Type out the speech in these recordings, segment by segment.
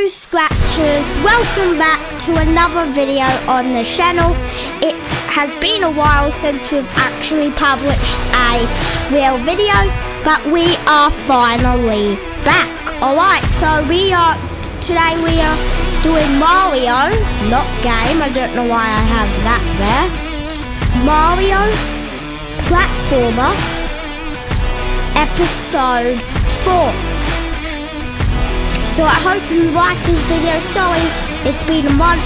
Hello Scratchers, welcome back to another video on the channel. It has been a while since we've actually published a real video, but we are finally back. Alright, so today we are doing Mario, not game, I don't know why I have that there. Mario Platformer Episode 4. So I hope you like this video. Sorry, it's been a month.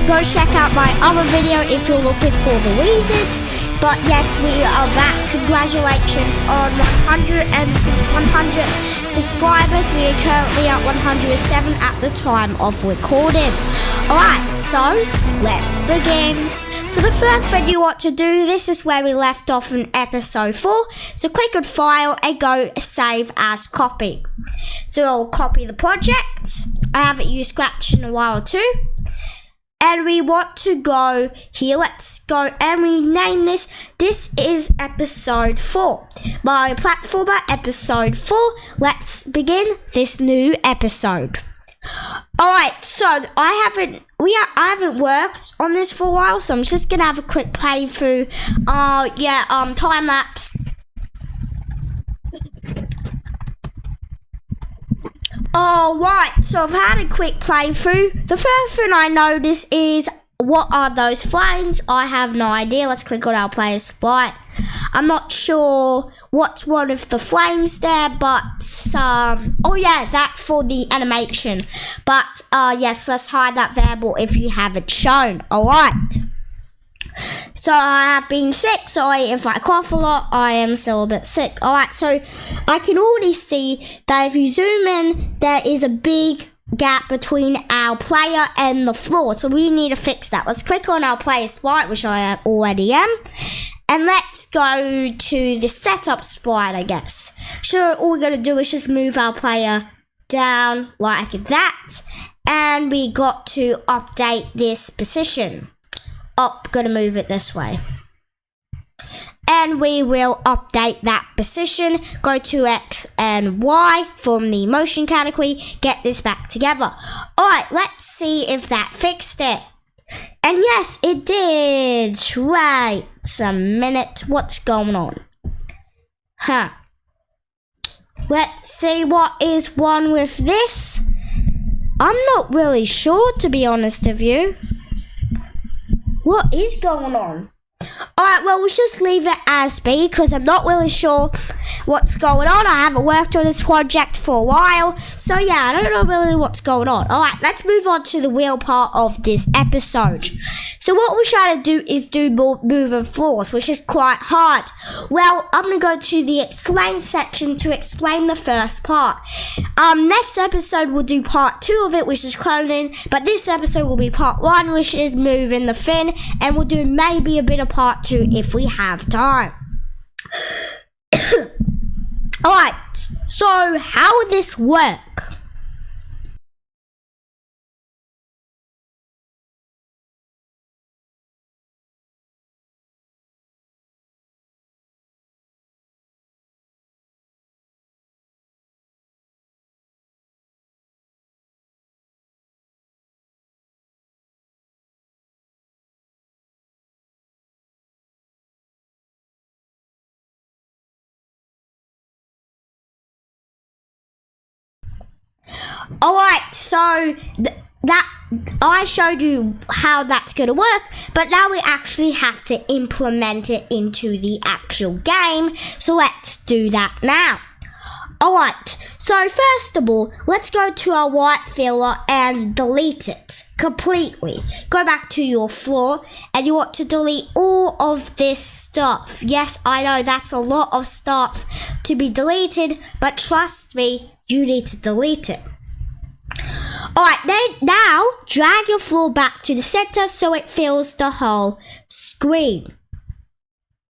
Go check out my other video if you're looking for the reasons. But yes, we are back. Congratulations on 100 subscribers. We are currently at 107 at the time of recording. Alright, so let's begin. So the first thing you want to do, this is where we left off in episode 4. So click on file and go save as copy. So I'll copy the project. I haven't used Scratch in a while too. And we want to go here. Let's go and rename this. This is episode 4. Mario Platformer episode 4. Let's begin this new episode. Alright, so I haven't worked on this for a while, so I'm just gonna have a quick playthrough. Time lapse. Alright, so I've had a quick playthrough. The first thing I notice is, what are those flames? I have no idea. Let's click on our player sprite. I'm not sure what's one of the flames there, but oh yeah, that's for the animation. But yes, let's hide that variable if you haven't shown. Alright. So I have been sick. Sorry if I cough a lot. I am still a bit sick. Alright, so I can already see that if you zoom in, there is a big gap between our player and the floor. So we need to fix that. Let's click on our player sprite, which I already am. And let's go to the setup sprite, I guess. So all we're going to do is just move our player down like that. And we got to update this position. Gonna move it this way. And we will update that position. Go to X and Y from the motion category. Get this back together. Alright, let's see if that fixed it. And yes, it did. Wait a minute. What's going on? Let's see what is wrong with this. I'm not really sure, to be honest with you. What is going on? Alright, well, we'll just leave it as B because I'm not really sure what's going on. I haven't worked on this project for a while. So yeah, I don't know really what's going on. Alright, let's move on to the real part of this episode. So what we're trying to do is do more moving floors, which is quite hard. Well, I'm going to go to the explain section to explain the first part. Next episode we'll do part 2 of it, which is cloning. But this episode will be part 1, which is moving the fin. And we'll do maybe a bit of part 2 if we have time. Alright, so how would this work? Alright, so that I showed you how that's going to work, but now we actually have to implement it into the actual game. So let's do that now. Alright, so first of all, let's go to our white filler and delete it completely. Go back to your floor and you want to delete all of this stuff. Yes, I know that's a lot of stuff to be deleted, but trust me, you need to delete it. Alright, now drag your floor back to the center so it fills the whole screen.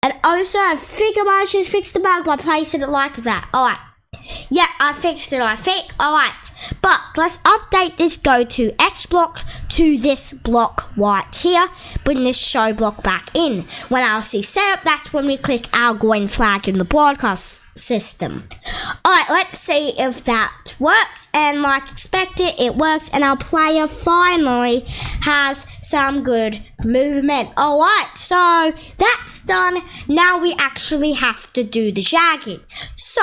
And also, I think I might just fix the bug by placing it like that. Alright. Yeah, I fixed it, I think. Alright. But let's update this. Go to X block to this block right here, bring this show block back in. When I'll see setup, that's when we click our green flag in the broadcast system. Alright, let's see if that works, and like expected, it works, and our player finally has some good movement. Alright, so that's done. Now we actually have to do the shagging. So,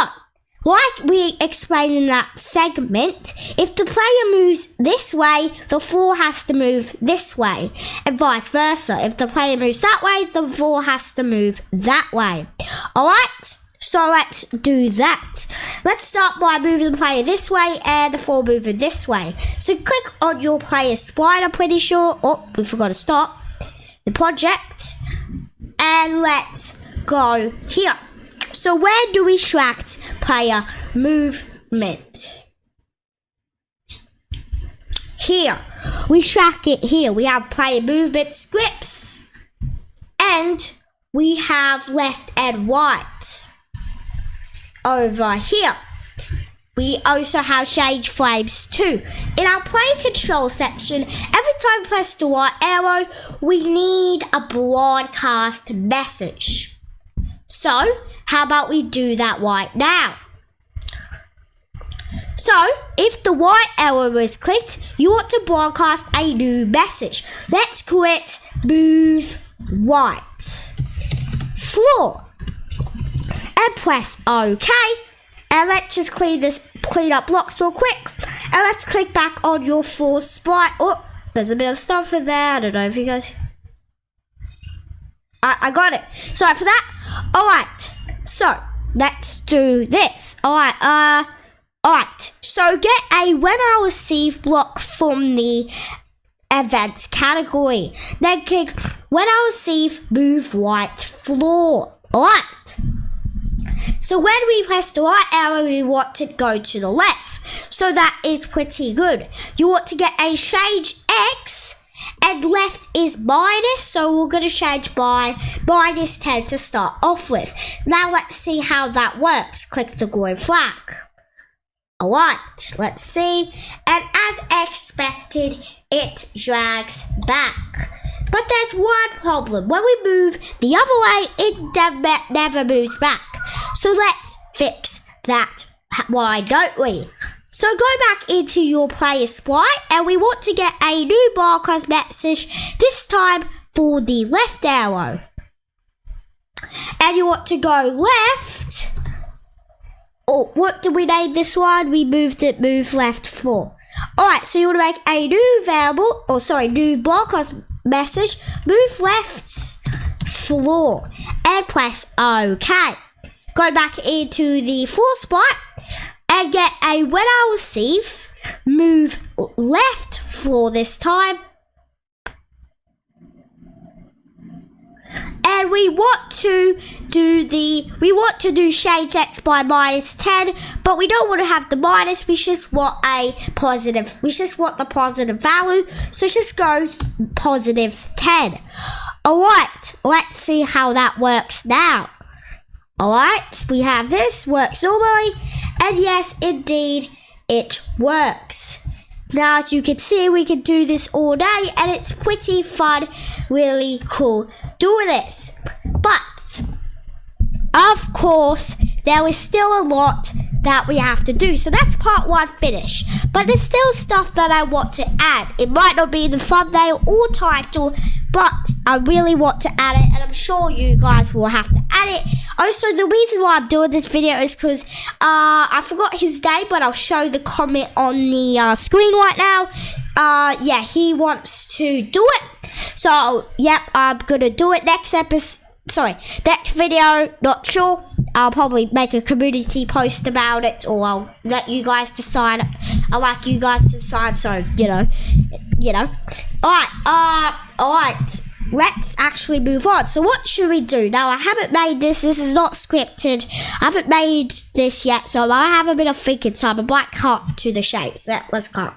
like we explained in that segment, if the player moves this way, the floor has to move this way, and vice versa. If the player moves that way, the floor has to move that way. Alright, so let's do that. Let's start by moving the player this way and the floor moving this way. So click on your player sprite, I'm pretty sure. Oh, we forgot to stop the project. And let's go here. So where do we extract player movement? Here. We extract it here. We have player movement scripts. And we have left and right. Over here. We also have change frames too. In our player control section, every time we press the right arrow, we need a broadcast message. So, how about we do that right now? So, if the right arrow is clicked, you want to broadcast a new message. Let's quit move right floor and press OK. And let's just clean up blocks real quick. And let's click back on your floor sprite. Oh, there's a bit of stuff in there. I don't know if you guys... I got it. Sorry for that. Alright. So, let's do this. Alright. So, get a when I receive block from the events category. Then click when I receive move right floor. Alright. So when we press the right arrow, we want to go to the left. So that is pretty good. You want to get a change X, and left is minus. So we're going to change by -10 to start off with. Now let's see how that works. Click the green flag. Alright, let's see. And as expected, it drags back. But there's one problem. When we move the other way, it never moves back. So let's fix that. Why don't we? So go back into your player sprite, and we want to get a new broadcast message, this time for the left arrow. And you want to go left. Or what do we name this one? We moved it move left floor. Alright, so you want to make a new variable, new broadcast message, move left floor, and press OK. Go back into the floor sprite and get a when I receive move left floor this time. And we want to do shades X by -10, but we don't want to have the minus, we just want the positive value, so just go +10. Alright, let's see how that works now. Alright, we have this, works normally, and yes, indeed, it works. Now, as you can see, we can do this all day, and it's pretty fun, really cool doing this. But, of course, there is still a lot that we have to do. So that's part 1 finished. But there's still stuff that I want to add. It might not be the thumbnail or title, but I really want to add it, and I'm sure you guys will have to add it. Also, the reason why I'm doing this video is because I forgot his name, but I'll show the comment on the screen right now. Yeah, he wants to do it. So, yep, I'm gonna do it next video, not sure. I'll probably make a community post about it, or I'll let you guys decide. I like you guys to decide, so, you know. Alright, let's actually move on. So what should we do? Now, I haven't made this is not scripted. I haven't made this yet, so I have a bit of thinking time. I might cut to the shades. Let's cut.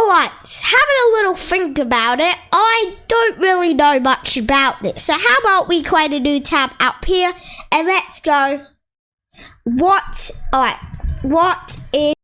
Alright, having a little think about it, I don't really know much about this. So how about we create a new tab up here and let's go. What is